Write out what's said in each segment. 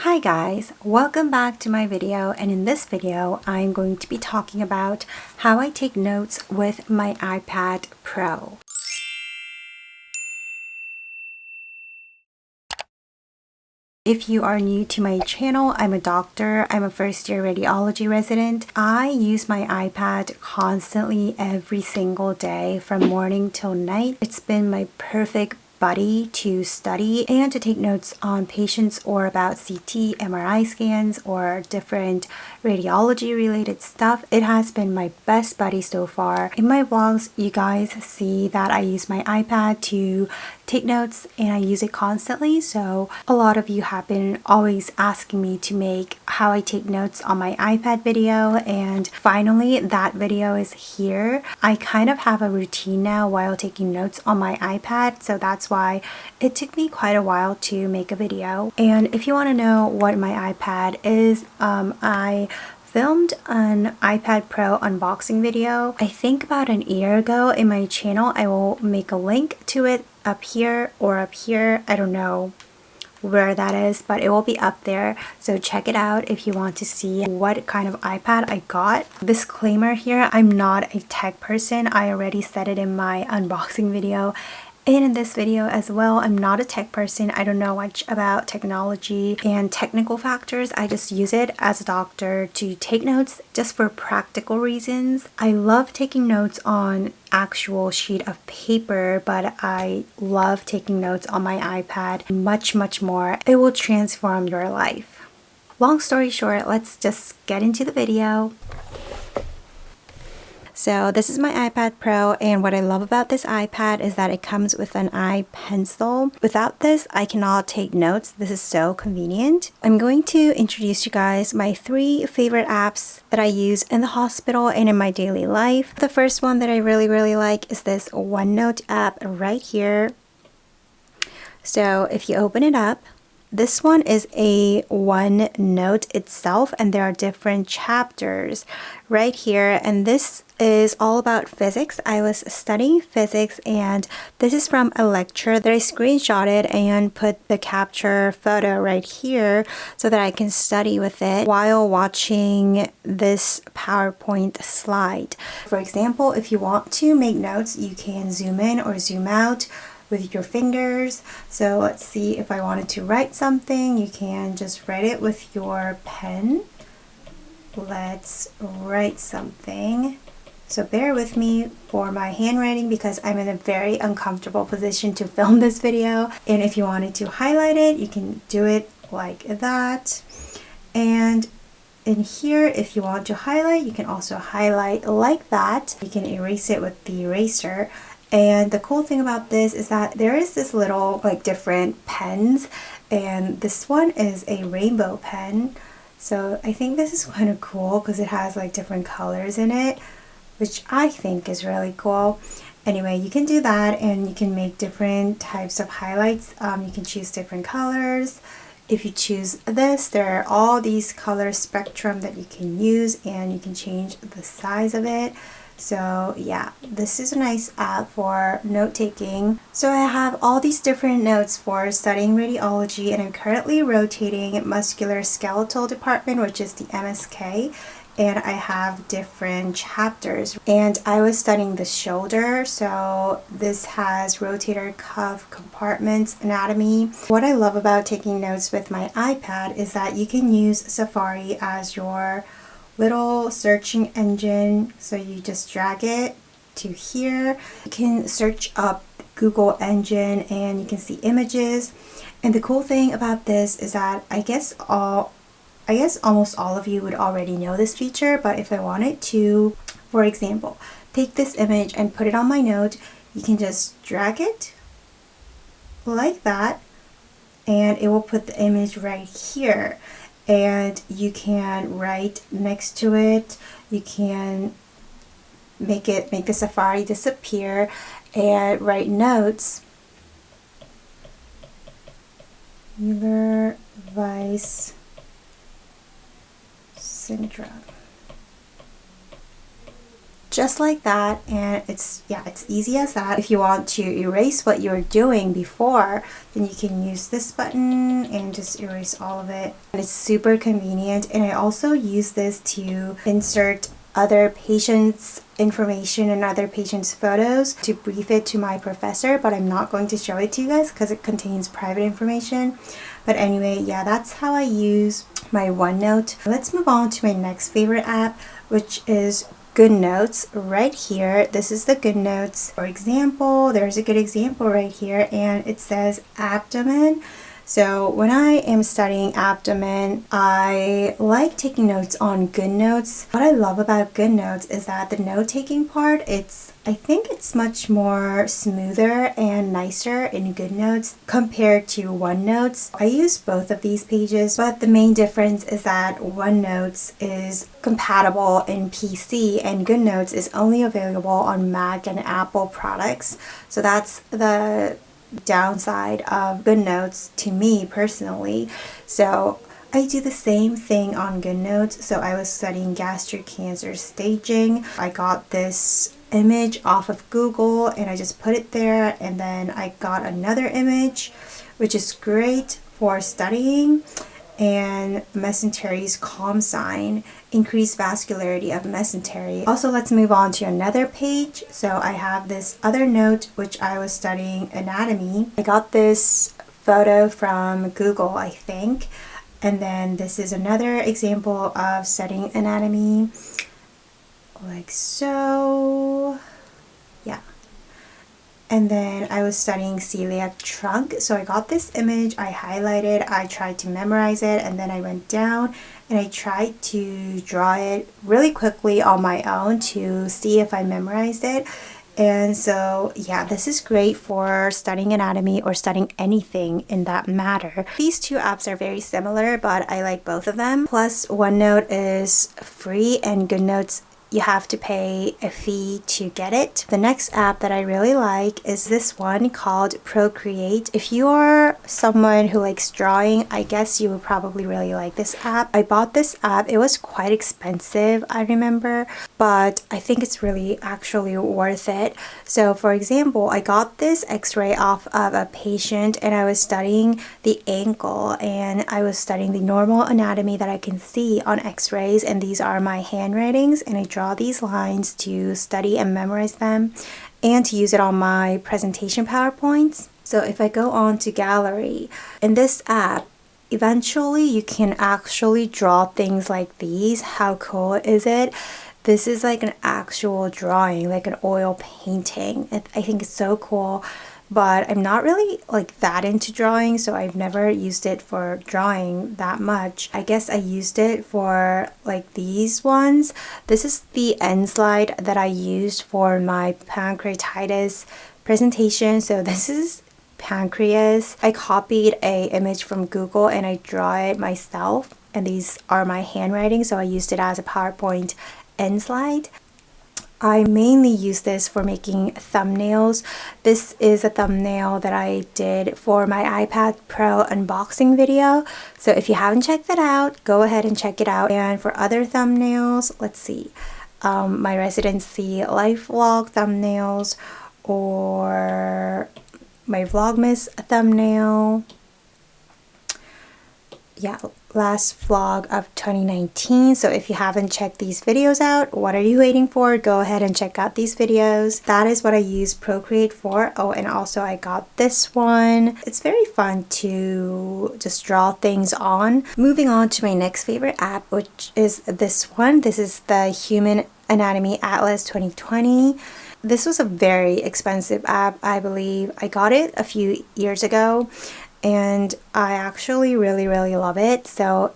Hi guys, welcome back to my video, and in this video I'm going to be talking about how I take notes with my iPad Pro. If you are new to my channel, I'm a doctor. I'm a first-year radiology resident. I use my iPad constantly every single day from morning till night. It's been my perfect buddy to study and to take notes on patients or about CT, MRI scans, or different radiology related stuff. It has been my best buddy so far. In my vlogs, you guys see that I use my iPad to take notes and I use it constantly, so a lot of you have been always asking me to make how I take notes on my iPad video, and finally that video is here. I kind of have a routine now while taking notes on my iPad, so that's why it took me quite a while to make a video. And if you want to know what my iPad is, I filmed an iPad Pro unboxing video I think about an year ago in my channel. I will make a link to it up here or up here. I don't know where that is, but it will be up there, so check it out if you want to see what kind of iPad I got. Disclaimer here, I'm not a tech person. I already said it in my unboxing video and in this video as well. I'm not a tech person. I don't know much about technology and technical factors. I just use it as a doctor to take notes just for practical reasons. I love taking notes on actual sheet of paper, but I love taking notes on my iPad much more. It will transform your life. Long story short, let's just get into the video. So this is my iPad Pro, and what I love about this iPad is that it comes with an iPencil. Without this, I cannot take notes. This is so convenient. I'm going to introduce you guys my 3 favorite apps that I use in the hospital and in my daily life. The first one that I really like is this OneNote app right here. So if you open it up, this one is a OneNote itself, and there are different chapters right here, and this is all about physics. I was studying physics, and this is from a lecture that I screenshotted and put the capture photo right here so that I can study with it while watching this PowerPoint slide. For example, if you want to make notes, you can zoom in or zoom out with your fingers. So let's see, if I wanted to write something, you can just write it with your pen. Let's write something. So bear with me for my handwriting because I'm in a very uncomfortable position to film this video. And if you wanted to highlight it, you can do it like that. And in here, if you want to highlight, you can also highlight like that. You can erase it with the eraser. And the cool thing about this is that there is this little like different pens, and this one is a rainbow pen. So I think this is kind of cool because it has like different colors in it, which I think is really cool. Anyway, you can do that and you can make different types of highlights. You can choose different colors. If you choose this, there are all these color spectrum that you can use, and you can change the size of it. So yeah, this is a nice app for note taking. So I have all these different notes for studying radiology, and I'm currently rotating musculoskeletal department, which is the MSK, and I have different chapters. And I was studying the shoulder, so this has rotator cuff compartments anatomy. What I love about taking notes with my iPad is that you can use Safari as your little searching engine. So you just drag it to here. You can search up Google engine and you can see images. And the cool thing about this is that I guess almost all of you would already know this feature, but if I wanted to, for example, take this image and put it on my note, you can just drag it like that and it will put the image right here. And you can write next to it. You can make the Safari disappear and write notes. Müller-Weiss syndrome. just like that. And it's easy as that. If you want to erase what you were doing before, then you can use this button and just erase all of it. And it's super convenient. And I also use this to insert other patients' information and other patients' photos to brief it to my professor, but I'm not going to show it to you guys because it contains private information. But anyway, yeah, that's how I use my OneNote. Let's move on to my next favorite app, which is GoodNotes. Right here, this is the GoodNotes. For example, there's a good example right here, and it says abdomen. So when I am studying abdomen, I like taking notes on GoodNotes. What I love about GoodNotes is that the note-taking part, I think it's much more smoother and nicer in GoodNotes compared to OneNotes. I use both of these pages, but the main difference is that OneNotes is compatible in PC and GoodNotes is only available on Mac and Apple products. So that's the downside of GoodNotes to me personally. So I do the same thing on GoodNotes. So I was studying gastric cancer staging. I got this image off of Google and I just put it there, and then I got another image which is great for studying, and mesentery's calm sign, increased vascularity of mesentery. Also, let's move on to another page. So I have this other note which I was studying anatomy. I got this photo from Google, I think. And then this is another example of studying anatomy, like so. Yeah. And then I was studying celiac trunk. So I got this image, I highlighted, I tried to memorize it, and then I went down and I tried to draw it really quickly on my own to see if I memorized it. And so yeah, this is great for studying anatomy or studying anything in that matter. These two apps are very similar, but I like both of them. Plus, OneNote is free and GoodNotes, you have to pay a fee to get it. The next app that I really like is this one called Procreate. If you are someone who likes drawing, I guess you would probably really like this app. I bought this app. It was quite expensive, I remember, but I think it's really actually worth it. So for example, I got this x-ray off of a patient and I was studying the ankle and I was studying the normal anatomy that I can see on x-rays, and these are my handwritings, and I draw these lines to study and memorize them and to use it on my presentation PowerPoints. So if I go on to gallery, in this app, eventually you can actually draw things like these. How cool is it? This is like an actual drawing, like an oil painting. I think it's so cool. But I'm not really like that into drawing, so I've never used it for drawing that much. I guess I used it for like these ones. This is the end slide that I used for my pancreatitis presentation. So this is pancreas. I copied a image from Google and I draw it myself, and these are my handwriting, so I used it as a PowerPoint end slide. I mainly use this for making thumbnails. This is a thumbnail that I did for my iPad Pro unboxing video. So if you haven't checked that out, go ahead and check it out. And for other thumbnails, let's see, my residency life vlog thumbnails, or my Vlogmas thumbnail. Yeah, last vlog of 2019. So if you haven't checked these videos out, what are you waiting for? Go ahead and check out these videos. That is what I use Procreate for. Oh, and also I got this one. It's very fun to just draw things on. Moving on to my next favorite app, which is this one. This is the Human Anatomy Atlas 2020. This was a very expensive app, I believe. I got it a few years ago, and I actually really love it. So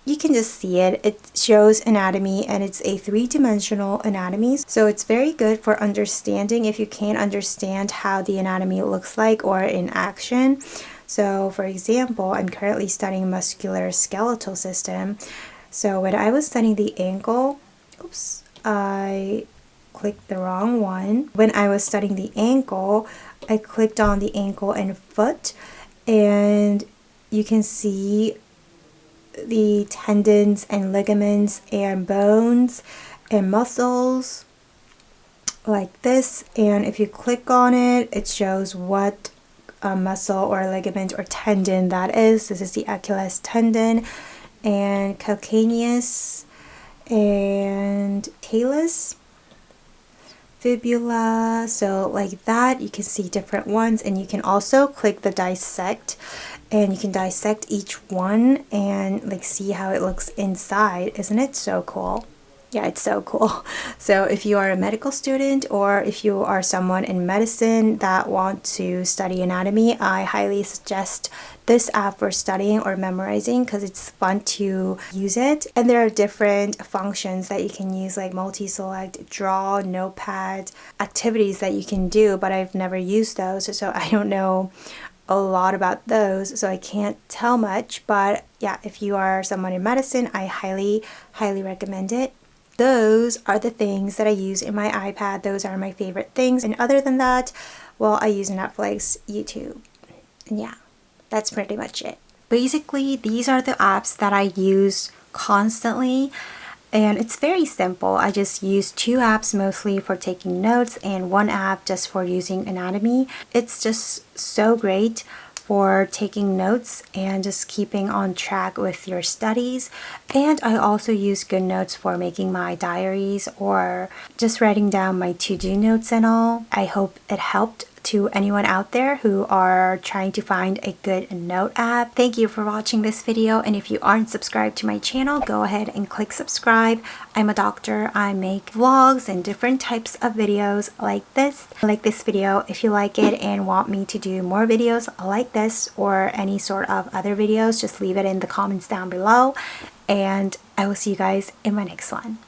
you can just see it. It shows anatomy, and it's a three-dimensional anatomy. So it's very good for understanding if you can't understand how the anatomy looks like or in action. So for example, I'm currently studying muscular skeletal system. So when I was studying the ankle, oops, I clicked the wrong one. When I was studying the ankle, I clicked on the ankle and foot, and you can see the tendons and ligaments and bones and muscles. like this, and if you click on it, it shows what muscle or ligament or tendon that is. This is the Achilles tendon and calcaneus and talus, fibula. So like that, you can see different ones, and you can also click the dissect, and you can dissect each one and like see how it looks inside. Isn't it so cool? Yeah, it's so cool. So if you are a medical student, or if you are someone in medicine that want to study anatomy, I highly suggest this app for studying or memorizing, because it's fun to use it. And there are different functions that you can use, like multi-select, draw, notepad, activities that you can do, but I've never used those, so I don't know a lot about those, so I can't tell much. But yeah, if you are someone in medicine, I highly recommend it. Those are the things that I use in my iPad. Those are my favorite things. And other than that, well, I use Netflix, YouTube, and yeah, that's pretty much it. Basically, these are the apps that I use constantly, and it's very simple. I just use 2 apps mostly for taking notes and 1 app just for using anatomy. It's just so great for taking notes and just keeping on track with your studies. And I also use GoodNotes for making my diaries or just writing down my to-do notes and all. I hope it helped to anyone out there who are trying to find a good note app. Thank you for watching this video, and if you aren't subscribed to my channel, go ahead and click subscribe. I'm a doctor. I make vlogs and different types of videos like this. Like this video if you like it and want me to do more videos like this or any sort of other videos, just leave it in the comments down below, and I will see you guys in my next one.